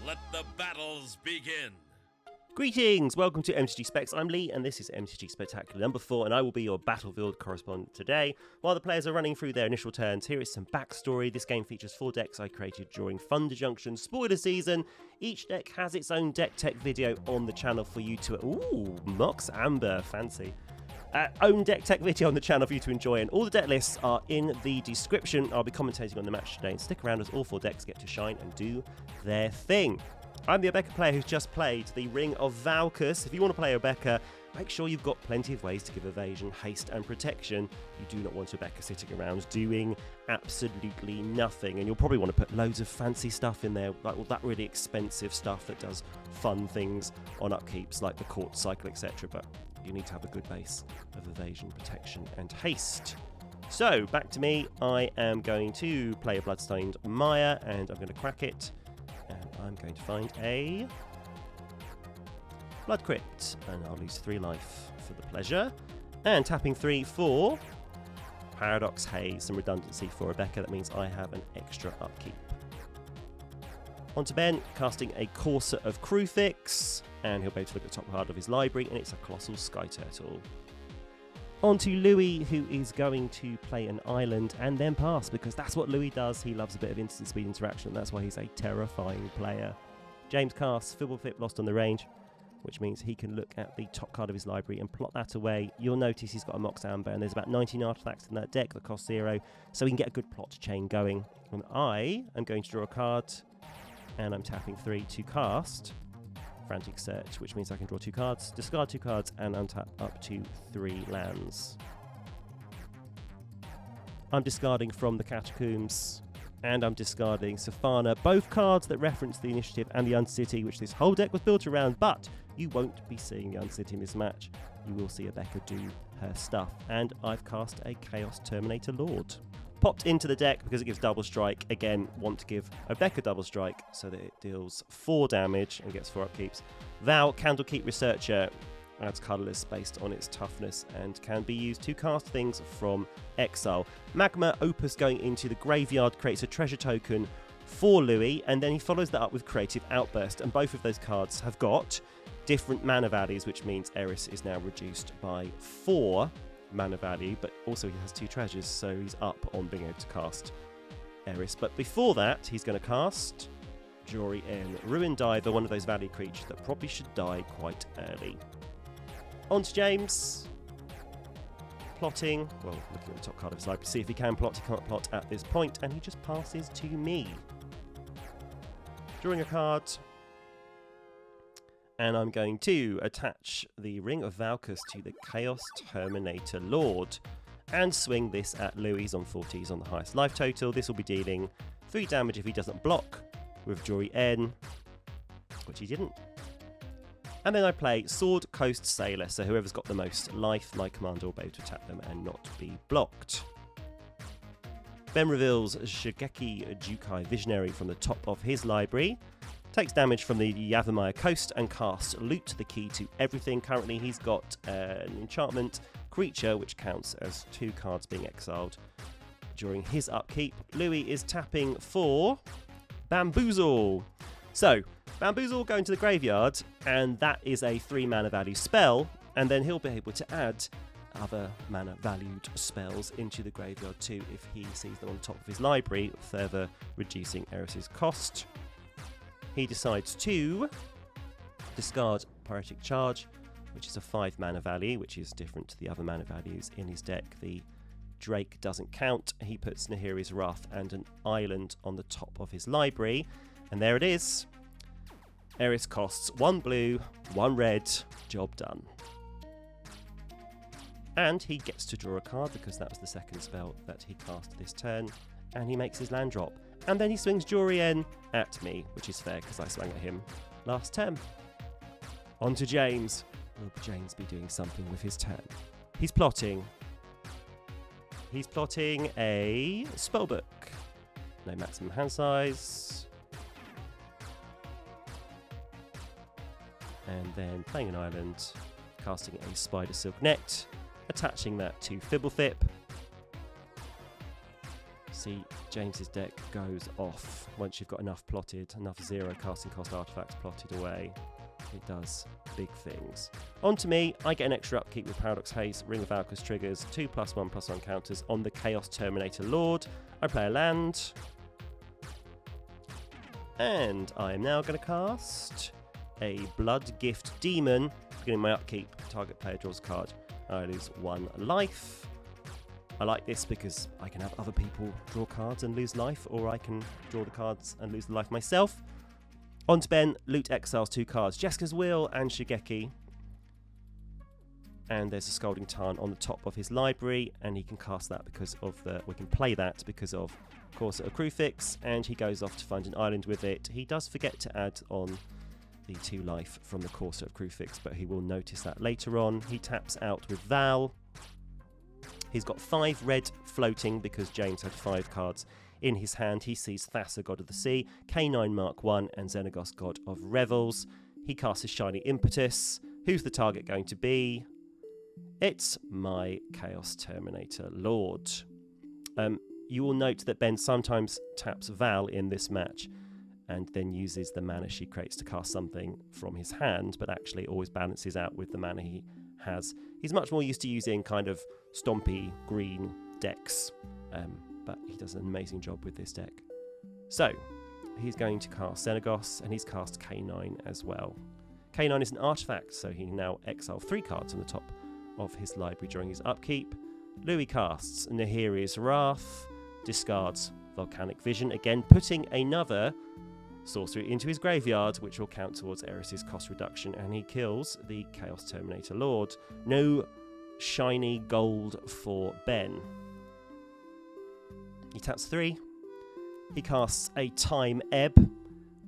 Let the battles begin. Greetings, welcome to MTGSpecs. I'm Lee, and this is MTGSpectacular number 4, and I will be your battlefield correspondent today. While the players are running through their initial turns, here is some backstory. This game features 4 decks I created during Thunder Junction spoiler season. Each deck has its own deck tech video on the channel for you to... Ooh, Mox Amber, fancy. Own deck tech video on the channel for you to enjoy, and all the deck lists are in the description. I'll be commentating on the match today, and stick around as all 4 decks get to shine and do their thing. I'm the Obeka player who's just played the Ring of Valkus. If you want to play Obeka, make sure you've got plenty of ways to give evasion, haste and protection. You do not want Obeka sitting around doing absolutely nothing. And you'll probably want to put loads of fancy stuff in there, like all that really expensive stuff that does fun things on upkeeps, like the court cycle, etc. But you need to have a good base of evasion, protection and haste. So, back to me. I am going to play a Bloodstained Mire, and I'm going to crack it. And I'm going to find a Blood Crypt, and I'll lose 3 life for the pleasure. And tapping 3 for Paradox Haze, some redundancy for Obeka. That means I have an extra upkeep. On to Ben, casting a Courser of Kruphix, and he'll be able to look at the top card of his library, and it's a Colossal Sky Turtle. On to Louis, who is going to play an island and then pass, because that's what Louis does. He loves a bit of instant speed interaction, and that's why he's a terrifying player. James casts Fblthp, Lost on the Range, which means he can look at the top card of his library and plot that away. You'll notice he's got a Mox Amber, and there's about 19 artifacts in that deck that cost 0, so he can get a good plot chain going. And I am going to draw a card, and I'm tapping 3 to cast Frantic Search, which means I can draw 2 cards, discard 2 cards, and untap up to 3 lands. I'm discarding from the Catacombs, and I'm discarding Safana, both cards that reference the Initiative and the Uncity, which this whole deck was built around, but you won't be seeing the Uncity in this match. You will see Obeka do her stuff, and I've cast a Chaos Terminator Lord. Popped into the deck because it gives double strike. Again, want to give Obeka double strike so that it deals 4 damage and gets 4 upkeeps. Val, Candlekeep Researcher, adds colourless based on its toughness and can be used to cast things from exile. Magma Opus going into the graveyard creates a treasure token for Louis, and then he follows that up with Creative Outburst, and both of those cards have got different mana values, which means Eris is now reduced by 4 mana value, but also he has 2 treasures, so he's up on being able to cast Eris. But before that, he's going to cast Jory N, Ruin Diver, one of those value creatures that probably should die quite early. On to James. Plotting, well, looking at the top card of his library to see if he can plot. He can't plot at this point, and he just passes to me. Drawing a card, and I'm going to attach the Ring of Valkus to the Chaos Terminator Lord and swing this at Louis. He's on 40, he's on the highest life total. This will be dealing 3 damage if he doesn't block with Jory N, which he didn't. And then I play Sword Coast Sailor, so whoever's got the most life, my commander will be able to attack them and not be blocked. Ben reveals Shigeki Jukai Visionary from the top of his library. Takes damage from the Yavimaya Coast and casts Loot, the key to everything. Currently he's got an enchantment creature which counts as 2 cards being exiled during his upkeep. Louis is tapping for Bamboozle. So, Bamboozle going to the graveyard, and that is a 3 mana value spell, and then he'll be able to add other mana valued spells into the graveyard too if he sees them on top of his library, further reducing Eris's cost. He decides to discard Poetic Charge, which is a 5 mana value, which is different to the other mana values in his deck. The Drake doesn't count. He puts Nahiri's Wrath and an island on the top of his library, and there it is. Eris costs 1 blue, 1 red, job done. And he gets to draw a card because that was the second spell that he cast this turn, and he makes his land drop. And then he swings Jorien at me, which is fair because I swung at him last turn. On to James. Will James be doing something with his turn? He's plotting. He's plotting a spellbook. No maximum hand size. And then playing an island, casting a Spider Silk Net, attaching that to Fblthp. See, James's deck goes off once you've got enough plotted, enough 0 casting cost artifacts plotted away. It does big things. On to me, I get an extra upkeep with Paradox Haste, Ring of Valkyr's triggers, 2+1/+1 counters on the Chaos Terminator Lord. I play a land. And I am now going to cast a Blood Gift Demon. Beginning my upkeep, target player draws a card. I lose 1 life. I like this because I can have other people draw cards and lose life, or I can draw the cards and lose the life myself. On to Ben, Loot exiles 2 cards, Jeska's Will and Shigeki. And there's a Scalding Tarn on the top of his library, and he can cast that because of we can play that because of Courser of Crucifix, and he goes off to find an island with it. He does forget to add on the 2 life from the Courser of Crucifix, but he will notice that later on. He taps out with Val. He's got 5 red floating because James had 5 cards in his hand. He sees Thassa, God of the Sea, K9 Mark 1, and Xenagos, God of Revels. He casts his Shiny Impetus. Who's the target going to be? It's my Chaos Terminator Lord. You will note that Ben sometimes taps Val in this match and then uses the mana she creates to cast something from his hand, but actually always balances out with the mana he has. He's much more used to using kind of stompy green decks, but he does an amazing job with this deck. So he's going to cast Xenagos, and he's cast K9 as well. K9 is an artifact, so he can now exile 3 cards on the top of his library during his upkeep. Louis casts Nahiri's Wrath, discards Volcanic Vision, again putting another sorcery into his graveyard, which will count towards Eris's cost reduction, and he kills the Chaos Terminator Lord. No shiny gold for Ben. He taps 3. He casts a Time Ebb,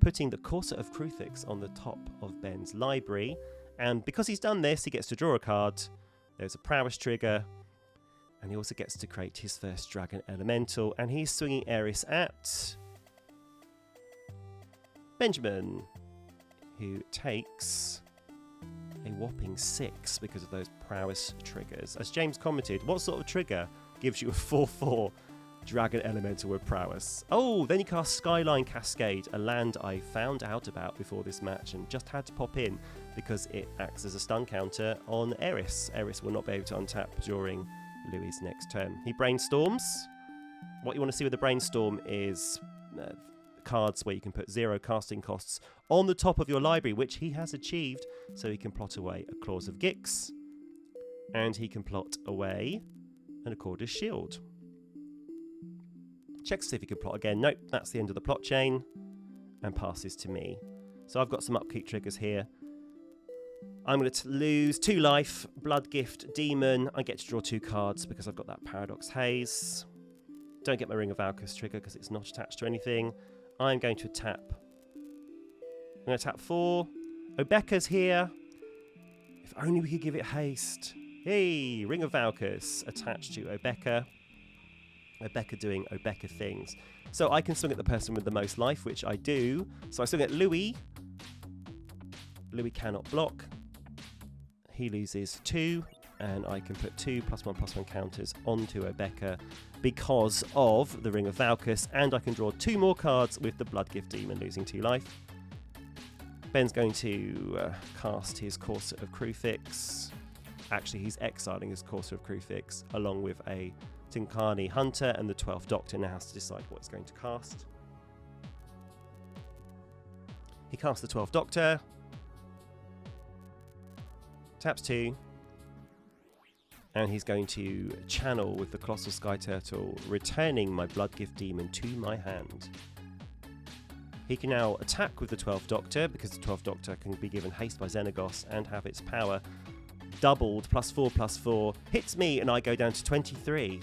putting the Courser of Crucifix on the top of Ben's library, and because he's done this, he gets to draw a card. There's a Prowess trigger, and he also gets to create his first Dragon Elemental, and he's swinging Eris at Benjamin, who takes a whopping 6 because of those Prowess triggers. As James commented, what sort of trigger gives you a 4/4 Dragon Elemental with Prowess? Oh, then he casts Skyline Cascade, a land I found out about before this match and just had to pop in because it acts as a stun counter on Eris. Eris will not be able to untap during Louis' next turn. He brainstorms. What you want to see with the brainstorm is cards where you can put 0 casting costs on the top of your library, which he has achieved, so he can plot away a Claws of Gix, and he can plot away an Accorder's Shield. Checks to see if he can plot again. Nope, that's the end of the plot chain, and passes to me. So I've got some upkeep triggers here. I'm going to lose 2 life, Blood Gift Demon. I get to draw 2 cards because I've got that Paradox Haze. Don't get my Ring of Valkyr's trigger because it's not attached to anything. I'm going to tap. I'm going to tap 4. Obeka's here. If only we could give it haste. Hey, Ring of Valkyr's attached to Obeka. Obeka doing Obeka things. So I can swing at the person with the most life, which I do. So I swing at Louis. Louis cannot block. He loses 2, and I can put 2+1/+1 counters onto Obeka because of the Ring of Valkyr's, and I can draw 2 more cards with the Blood Gift Demon, losing 2 life. Ben's going to cast his Courser of Crucifix. Actually, he's exiling his Courser of Crucifix along with a Tinkani Hunter, and the 12th Doctor now has to decide what he's going to cast. He casts the 12th Doctor. Taps 2. And he's going to channel with the Colossal Sky Turtle, returning my Blood Gift Demon to my hand. He can now attack with the 12th Doctor, because the 12th Doctor can be given haste by Xenagos and have its power doubled, +4/+4. Hits me, and I go down to 23.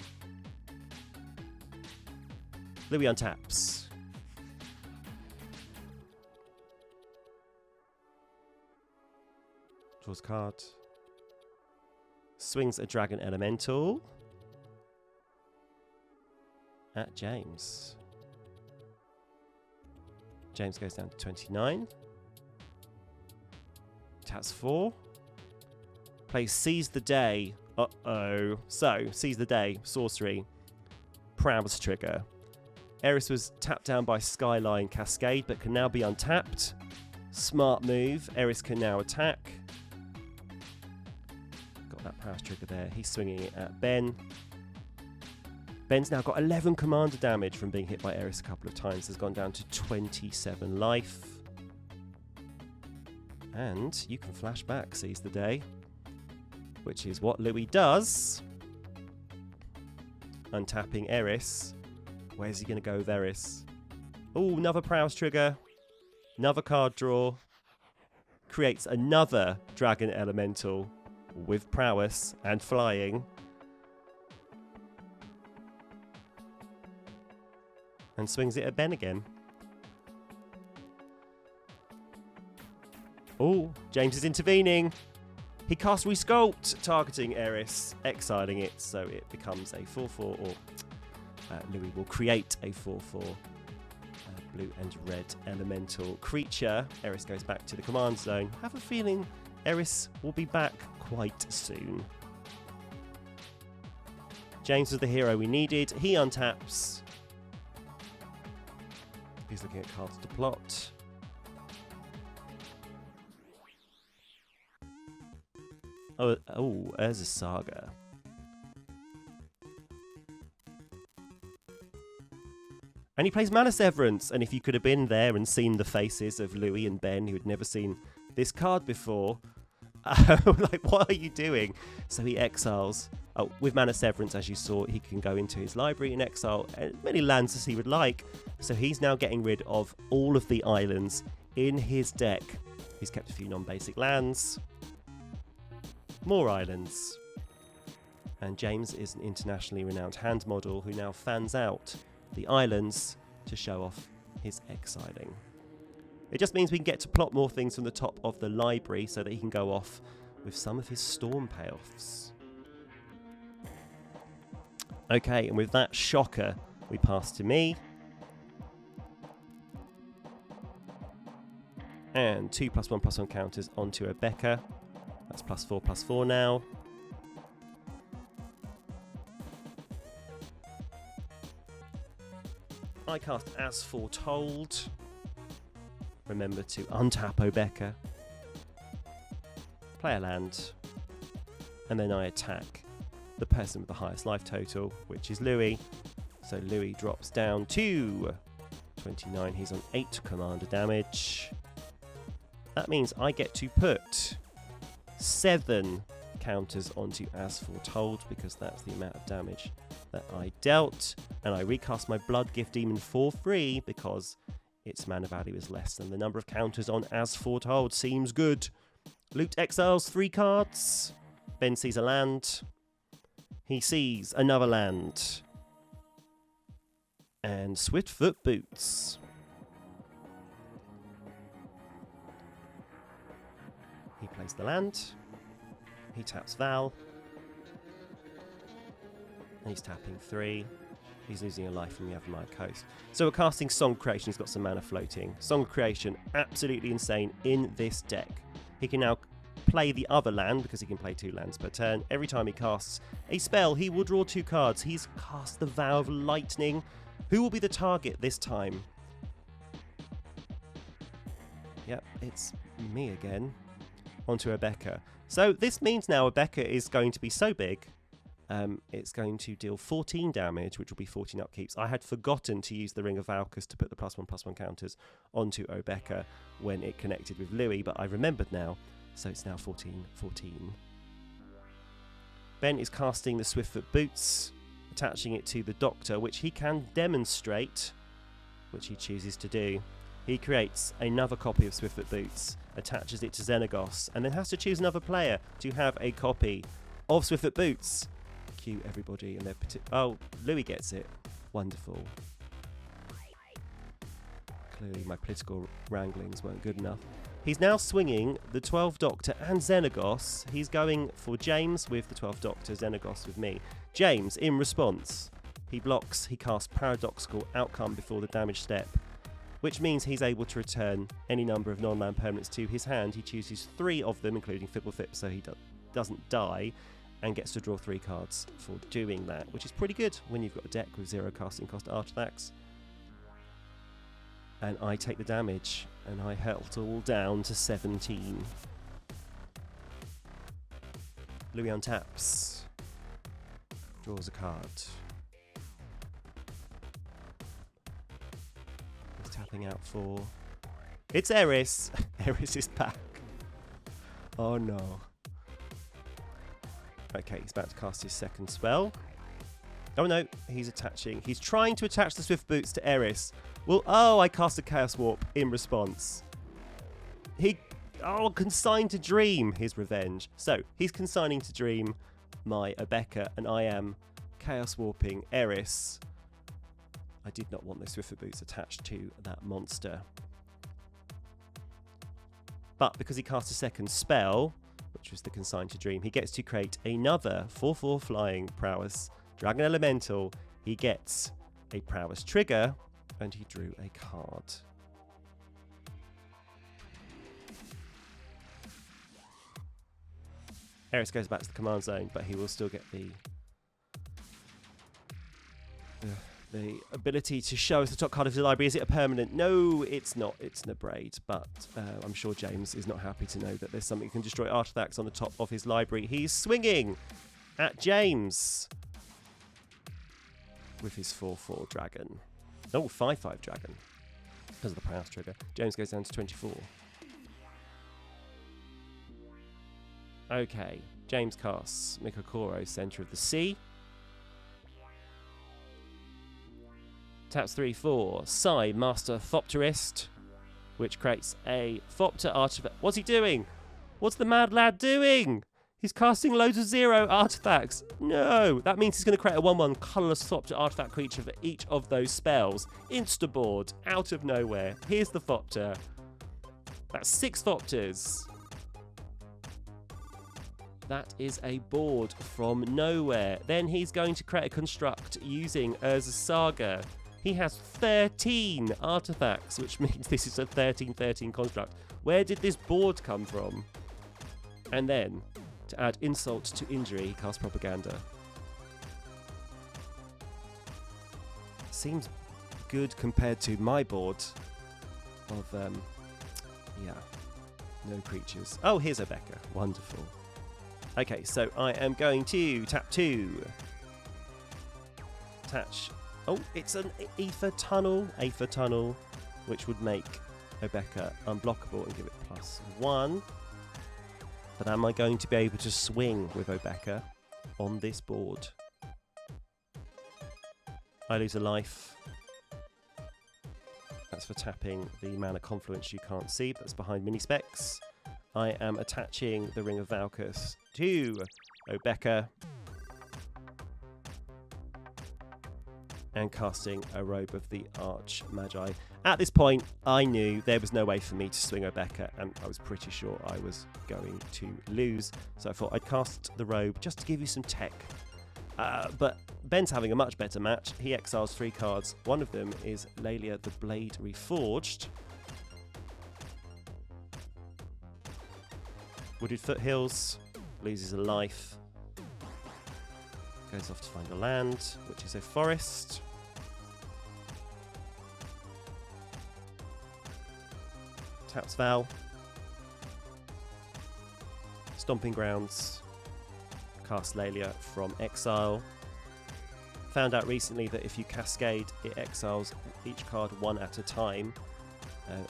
Louis untaps. Draws a card. Swings a Dragon Elemental at James. James goes down to 29. Taps 4. Plays Seize the Day. Uh-oh. So, Seize the Day. Sorcery. Prowess trigger. Eris was tapped down by Skyline Cascade, but can now be untapped. Smart move. Eris can now attack. Got that power trigger there. He's swinging it at Ben. Ben's now got 11 commander damage from being hit by Eris a couple of times. Has gone down to 27 life. And you can flash back, seize the day. Which is what Louis does. Untapping Eris. Where's he going to go with Eris? Oh, another prowess trigger. Another card draw. Creates another dragon elemental with prowess and flying. And swings it at Ben again. Oh, James is intervening. He casts Resculpt, targeting Eris, exiling it, so it becomes a 4-4, or Louis will create a 4-4 blue and red elemental creature. Eris goes back to the command zone. I have a feeling Eris will be back quite soon. James was the hero we needed. He untaps. He's looking at cards to plot. Oh, there's a Saga. And he plays Mana Severance. And if you could have been there and seen the faces of Louis and Ben, who had never seen this card before, like, what are you doing? So he exiles. Oh, with Mana Severance, as you saw, he can go into his library and exile as many lands as he would like. So he's now getting rid of all of the islands in his deck. He's kept a few non-basic lands. More islands. And James is an internationally renowned hand model who now fans out the islands to show off his exiling. It just means we can get to plot more things from the top of the library so that he can go off with some of his storm payoffs. Okay, and with that shocker, we pass to me. And 2+1/+1 counters onto Obeka. That's +4/+4 now. I cast As Foretold. Remember to untap Obeka. Play a land. And then I attack the person with the highest life total, which is Louis. So Louis drops down to 29. He's on 8 commander damage. That means I get to put 7 counters onto As Foretold, because that's the amount of damage that I dealt. And I recast my Blood Gift Demon for free because its mana value is less than the number of counters on As Foretold. Seems good. Loot exiles 3 cards. Ben sees a land. He sees another land. And Swiftfoot Boots. He plays the land. He taps Val. And he's tapping 3. He's losing a life from the Evermire Coast. So we're casting Song Creation. He's got some mana floating. Song Creation, absolutely insane in this deck. He can now play the other land because he can play 2 lands per turn. Every time he casts a spell, he will draw 2 cards. He's cast the Vow of Lightning. Who will be the target this time? Yep, it's me again. Onto Obeka. So this means now Obeka is going to be so big. It's going to deal 14 damage, which will be 14 upkeeps. I had forgotten to use the Ring of Valkus to put the +1/+1 counters onto Obeka when it connected with Louis, but I remembered now, so it's now 14/14. Ben is casting the Swiftfoot Boots, attaching it to the Doctor, which he can demonstrate, which he chooses to do. He creates another copy of Swiftfoot Boots, attaches it to Xenagos, and then has to choose another player to have a copy of Swiftfoot Boots. Cue everybody and their oh, Louis gets it. Wonderful. Clearly my political wranglings weren't good enough. He's now swinging the 12th Doctor and Xenagos. He's going for James with the 12th Doctor, Xenagos with me. James, in response, he blocks, he casts Paradoxical Outcome before the damage step, which means he's able to return any number of non-land permanents to his hand. He chooses 3 of them, including Fblthp, so he doesn't die, and gets to draw 3 cards for doing that, which is pretty good when you've got a deck with 0 casting cost artifacts. And I take the damage, and I held all down to 17. Louis untaps. Draws a card. He's tapping out for... It's Eris! Eris is back. Oh no. Okay, he's about to cast his second spell. Oh no, he's attaching. He's trying to attach the Swift Boots to Eris. Well, oh, I cast a Chaos Warp in response. Consigned to Dream, his revenge. So, he's consigning to Dream my Obeka, and I am Chaos Warping Eris. I did not want the Swift Boots attached to that monster. But because he cast a second spell, which was the Consign to Dream, he gets to create another 4/4 flying prowess Dragon Elemental. He gets a prowess trigger, and he drew a card. Eris goes back to the command zone, but he will still get the ability to show us the top card of his library. Is it a permanent? No, it's not. It's an abrade, but I'm sure James is not happy to know that there's something that can destroy artifacts on the top of his library. He's swinging at James with his 4/4 dragon. Oh, 5/5 dragon because of the prowess trigger. James goes down to 24. Okay, James casts Mikokoro, Centre of the Sea. Taps 3/4. Sai, Master Thopterist, which creates a Thopter artifact. What's he doing? What's the mad lad doing? He's casting loads of 0 artifacts. No, that means he's going to create a 1/1 colourless Thopter artifact creature for each of those spells. Instaboard, out of nowhere. Here's the Thopter. That's 6 Thopters. That is a board from nowhere. Then he's going to create a construct using Urza's Saga. He has 13 artifacts, which means this is a 13/13 construct. Where did this board come from? And then, to add insult to injury, he casts Propaganda. Seems good compared to my board of, no creatures. Oh, here's Obeka. Wonderful. Okay, so I am going to tap 2. Attach. Oh, it's an Aether Tunnel, which would make Obeka unblockable and give it +1. But am I going to be able to swing with Obeka on this board? I lose a life. That's for tapping the Mana Confluence you can't see, but that's behind MiniSpecs. I am attaching the Ring of Valkus to Obeka and casting a Robe of the Archmagi. At this point, I knew there was no way for me to swing Obeka, and I was pretty sure I was going to lose. So I thought I'd cast the Robe just to give you some tech. But Ben's having a much better match. He exiles 3 cards. One of them is Laelia the Blade Reforged. Wooded Foothills, loses a life, goes off to find a land, which is a forest. Taps Val. Stomping Grounds, cast Laelia from exile. Found out recently that if you cascade, it exiles each card 1 at a time.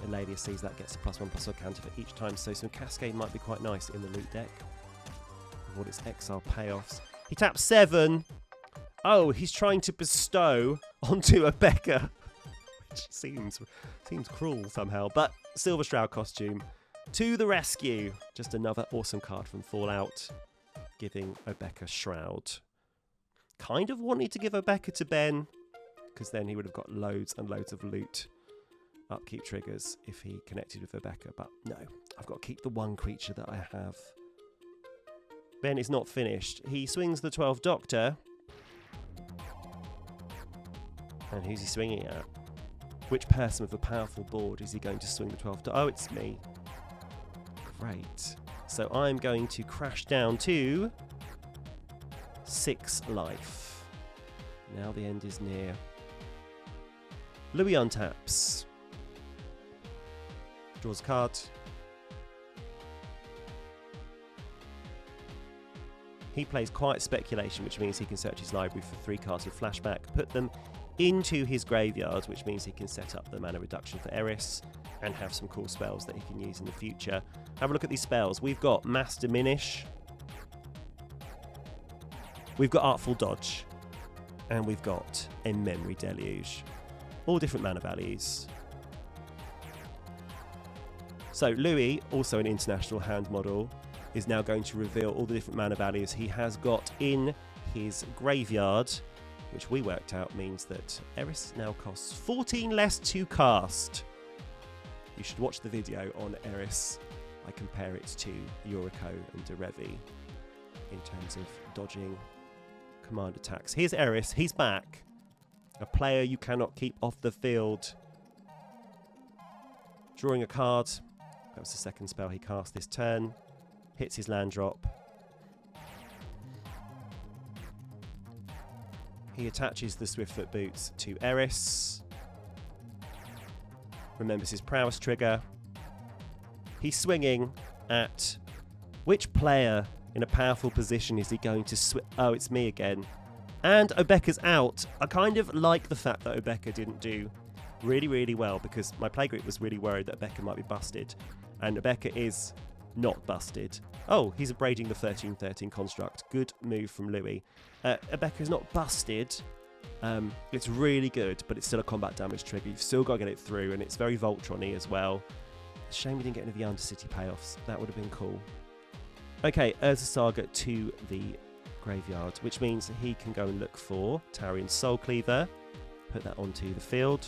Laelia sees that, gets a +1/+1 counter for each time, so some Cascade might be quite nice in the loot deck. With all its exile payoffs. He taps 7. Oh, he's trying to bestow onto Obeka, which seems cruel somehow. But Silver Shroud costume to the rescue. Just another awesome card from Fallout, giving Obeka Shroud. Kind of wanted to give Obeka to Ben, because then he would have got loads and loads of loot. Upkeep triggers if he connected with Obeka, but no, I've got to keep the one creature that I have. Ben is not finished. He swings the 12th Doctor. And who's he swinging at? Which person with a powerful board is he going to swing the 12th Doctor? Oh, it's me. Great. So I'm going to crash down to 6 life. Now the end is near. Louis untaps. Draws a card. He plays Quiet Speculation, which means he can search his library for 3 cards with flashback, put them into his graveyard, which means he can set up the mana reduction for Eris and have some cool spells that he can use in the future. Have a look at these spells. We've got Mass Diminish, we've got Artful Dodge, and we've got In-Memory Deluge. All different mana values. So Louis, also an international hand model, is now going to reveal all the different mana values he has got in his graveyard, which we worked out means that Eris now costs 14 less to cast. You should watch the video on Eris. I compare it to Yuriko and Derevi in terms of dodging command attacks. Here's Eris, he's back. A player you cannot keep off the field. Drawing a card. That was the second spell he cast this turn. Hits his land drop. He attaches the Swiftfoot Boots to Eris. Remembers his prowess trigger. He's swinging at which player in a powerful position is he going to swing? Oh, it's me again. And Obeka's out. I kind of like the fact that Obeka didn't do really, really well because my playgroup was really worried that Obeka might be busted. And Obeka is not busted. Oh, he's abrading the 13-13 construct. Good move from Louis. Obeka is not busted. It's really good, but it's still a combat damage trigger. You've still got to get it through, and it's very Voltron-y as well. Shame we didn't get any of the Undercity payoffs. That would have been cool. Okay, Urza Saga to the graveyard, which means that he can go and look for Tarian Soul Cleaver. Put that onto the field.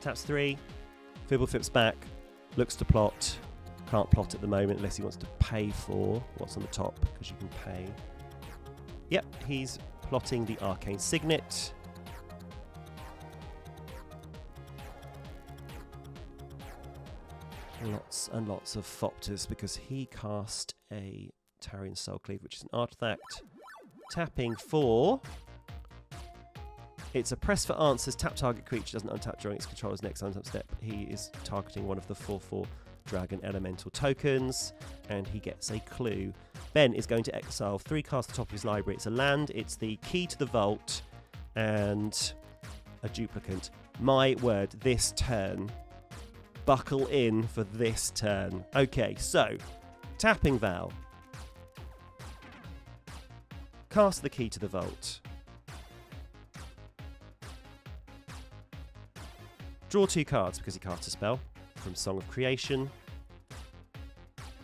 Taps 3. Fblthp's back. Looks to plot. Can't plot at the moment unless he wants to pay for what's on the top, because you can pay. Yep, he's plotting the Arcane Signet. Lots and lots of Thopters because he cast a Tarian Soul Cleave, which is an artifact. Tapping for... It's a press for answers. Tap target creature doesn't untap during its controller's next untap step. He is targeting one of the 4/4 Dragon Elemental tokens, and he gets a clue. Ben is going to exile 3 cards to the top of his library. It's a land, it's the Key to the Vault, and a duplicate. My word, this turn. Buckle in for this turn. Okay, so, tapping Val. Cast the Key to the Vault. Draw 2 cards because he cast a spell from Song of Creation.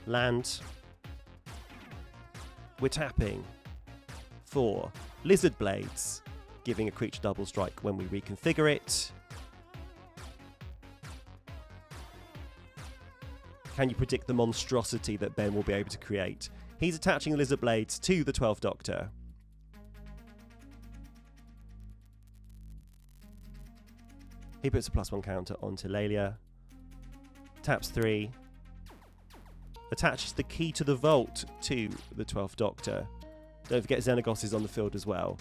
Land. We're tapping for Lizard Blades, giving a creature double strike when we reconfigure it. Can you predict the monstrosity that Ben will be able to create? He's attaching Lizard Blades to the 12th Doctor. He puts a +1 counter onto Lelia. Taps 3. Attaches the Key to the Vault to the 12th Doctor. Don't forget Xenagos is on the field as well.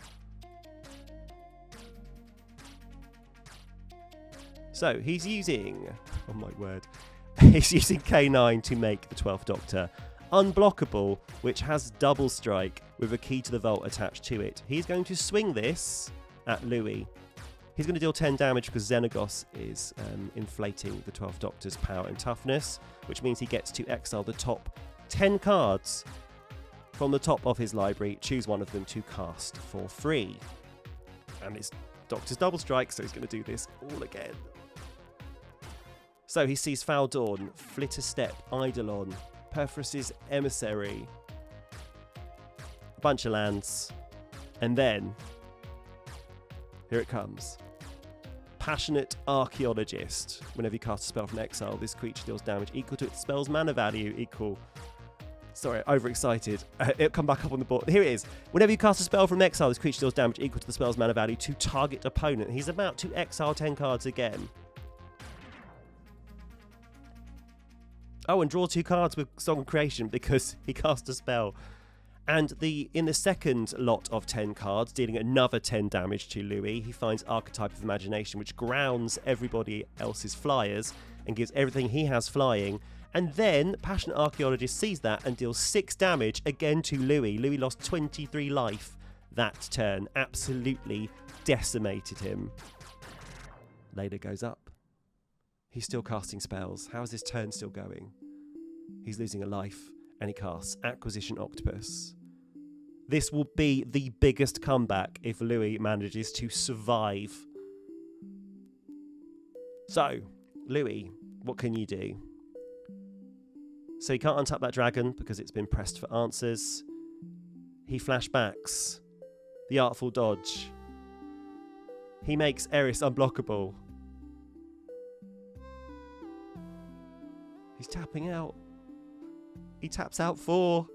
So he's using... Oh my word. He's using K9 to make the 12th Doctor unblockable, which has double strike with a Key to the Vault attached to it. He's going to swing this at Louis. He's going to deal 10 damage because Xenagos is inflating the 12th Doctor's power and toughness, which means he gets to exile the top 10 cards from the top of his library, choose one of them to cast for free. And it's Doctor's double strike, so he's going to do this all again. So he sees Foul Dawn, Flitter Step, Eidolon, Perforous' Emissary, a bunch of lands, and then here it comes. Passionate Archaeologist. Whenever you cast a spell from exile, this creature deals damage equal to its spell's mana value equal... Sorry, overexcited. It'll come back up on the board. Here it is. Whenever you cast a spell from exile, this creature deals damage equal to the spell's mana value to target opponent. He's about to exile 10 cards again. Oh, and draw 2 cards with Song of Creation because he cast a spell. And in the second lot of 10 cards, dealing another 10 damage to Louis, he finds Archetype of Imagination, which grounds everybody else's flyers and gives everything he has flying. And then Passionate Archaeologist sees that and deals 6 damage again to Louis. Louis lost 23 life that turn. Absolutely decimated him. Layla goes up. He's still casting spells. How is his turn still going? He's losing a life, and he casts Acquisition Octopus. This will be the biggest comeback if Louis manages to survive. So, Louis, what can you do? So he can't untap that dragon because it's been pressed for answers. He flashbacks. The Artful Dodge. He makes Eris unblockable. He's tapping out. He taps out 4.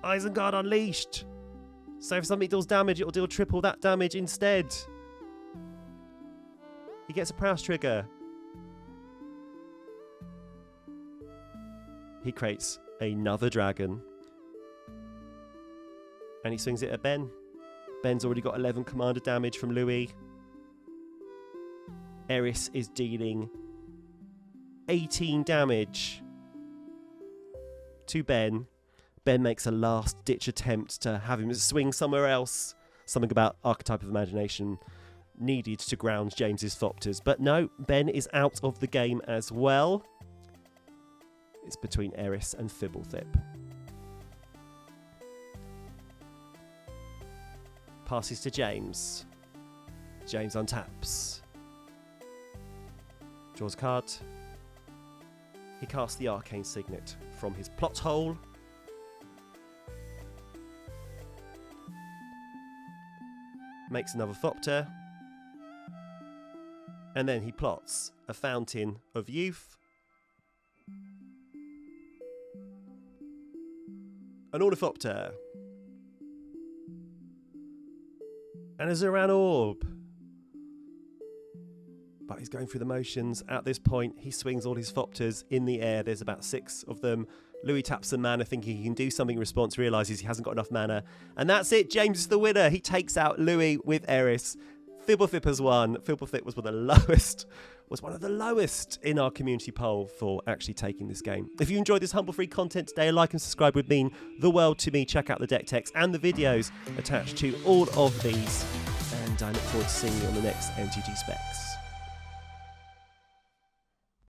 Isengard Unleashed. So if something deals damage, it'll deal triple that damage instead. He gets a Prowse trigger. He creates another dragon. And he swings it at Ben. Ben's already got 11 commander damage from Louis. Eris is dealing 18 damage to Ben. Ben makes a last-ditch attempt to have him swing somewhere else. Something about Archetype of Imagination needed to ground James's Thopters. But no, Ben is out of the game as well. It's between Eris and Fblthp. Passes to James. James untaps. Draws a card. He casts the Arcane Signet from his plot hole. Makes another Thopter. And then he plots a Fountain of Youth. An Ornithopter. And a Zoran Orb. But he's going through the motions. At this point, he swings all his Thopters in the air. There's about 6 of them. Louis taps some mana, thinking he can do something in response, realises he hasn't got enough mana. And that's it. James is the winner. He takes out Louis with Eris. Fblthp has won. Fblthp was one of the lowest in our community poll for actually taking this game. If you enjoyed this humble free content today, a like and subscribe would mean the world to me. Check out the deck text and the videos attached to all of these. And I look forward to seeing you on the next MTG Specs.